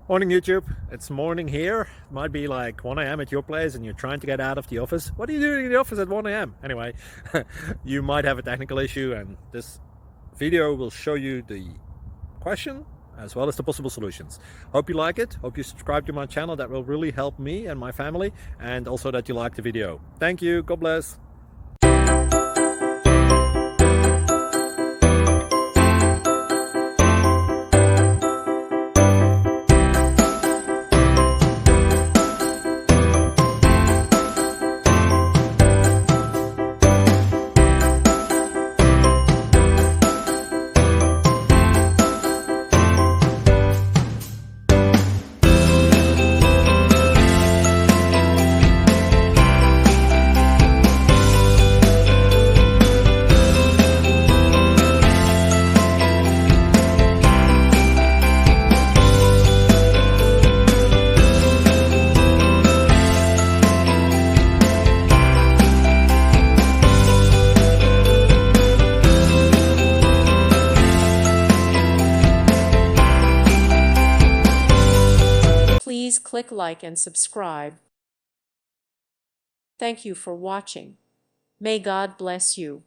Morning YouTube, it's morning here. It might be like 1 a.m. at your place and you're trying to get out of the office. What are you doing in the office at 1 a.m.? Anyway, you might have a technical issue and this video will show you the question as well as the possible solutions. Hope you like it, hope you subscribe to my channel. That will really help me and my family, and also that you like the video. Thank you, God bless. Please click like and subscribe. Thank you for watching. May God bless you.